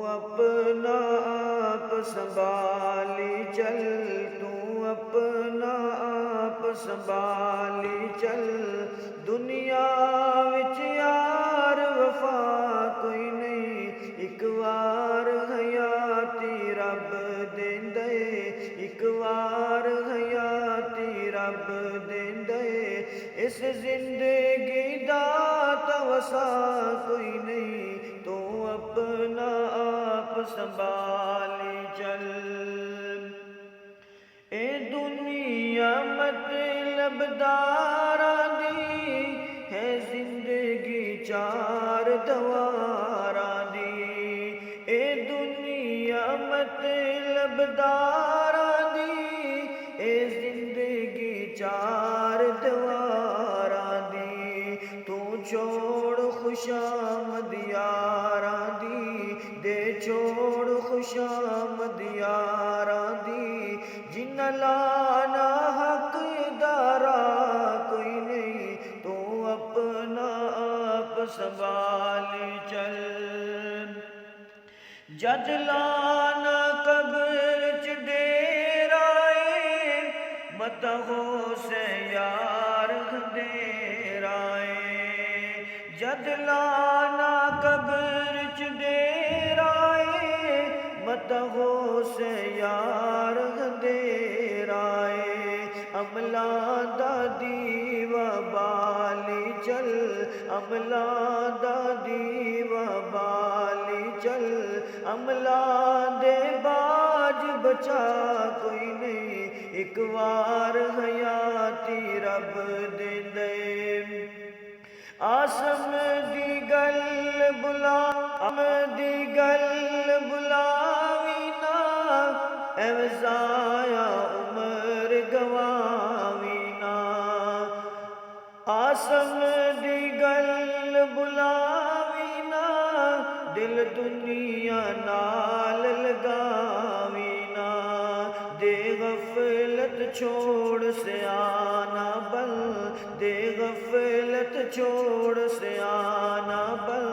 اپنا آپ سنبھالی چل، تو اپنا آپ سنبھالی چل، دنیا وچ یار وفا کوئی نہیں، ایک وار حیاتی رب دیندے، ایک وار حیاتی رب دیندے، اس زندگی دا توسا کوئی نہیں، تو اپنا آپ سنبھالی چل۔ اے دنیا مطلب داراں دی ہے، زندگی چار دیواراں دی، اے دنیا مطلب داراں دی، اے زندگی چار دیواراں دی، تو چھوڑ خوشامد یاراں دی، دے چھوڑ خوشامد یاراں دی، جنہاں لانا حق دارا کوئی نہیں، تو اپنا آپ سنبھالی چل۔ جد لانا قبر چ ڈیرا اے، مت ہو سے یار اندھیرا اے، جد لانا قبر چ ڈیرا اے، مت ہو سے یار اندھیرا اے، عملاں دا دیوا بالی چل، عملاں دا دیوا بالی چل، عملاں دے باج بچا کوئی نہیں، ایک وار حیاتی رب دیندے، آسم دی گل بلا دی گل بلاوی نا، ایویں ضائع عمر گواوی نا، آسم دی گل بلاوی نا، دل دنیا نال لگاوی نا، دے غفلت چھوڑ سیانا بن، دے غفلت چھوڑ سیانا بن،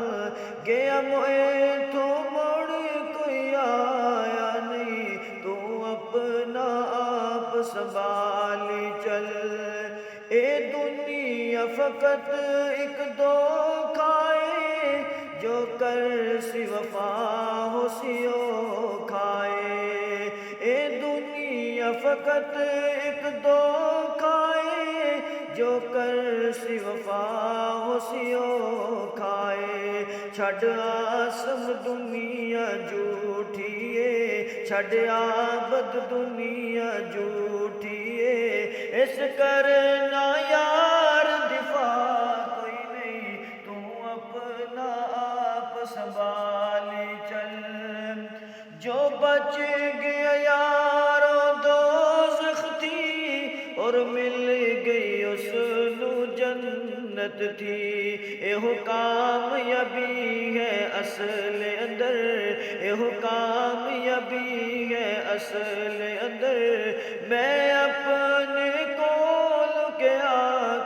گیا موئے تو مڑ کوئی آیا نہیں، تو اپنا آپ سنبھالی چل۔ اے دنیا فقط ایک دھوکا اے، جو کر سی وفا ہو سیو کھائے، اے دنیا فقط ایک دھوکا اے، جو کر سی وفا ہو سیو کھائے، چھڈ آسم دنیا جھوٹھی اے، چھڈ آبد دنیا جھوٹھی اے، اس کرنا یار دفاع کوئی نہیں، تو اپنا آپ سنبھالی چل، جو بچ گیا یارو دوزخ تھی، اور مل گئی اس نو جنت تھی، ایہو کامیابی ہے اصل اندر، ایہو کامیابی ہے اصل اندر، میں اپنے کول گیا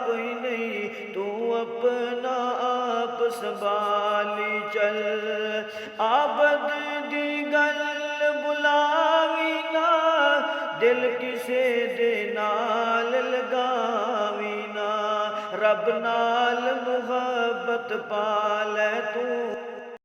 کوئی نہیں، تو اپنا آپ سنبھالی چل، آبد دی گل بلاوی نا، دل کسے دے نال لگاوی نا، رب نال محبت پا لے تو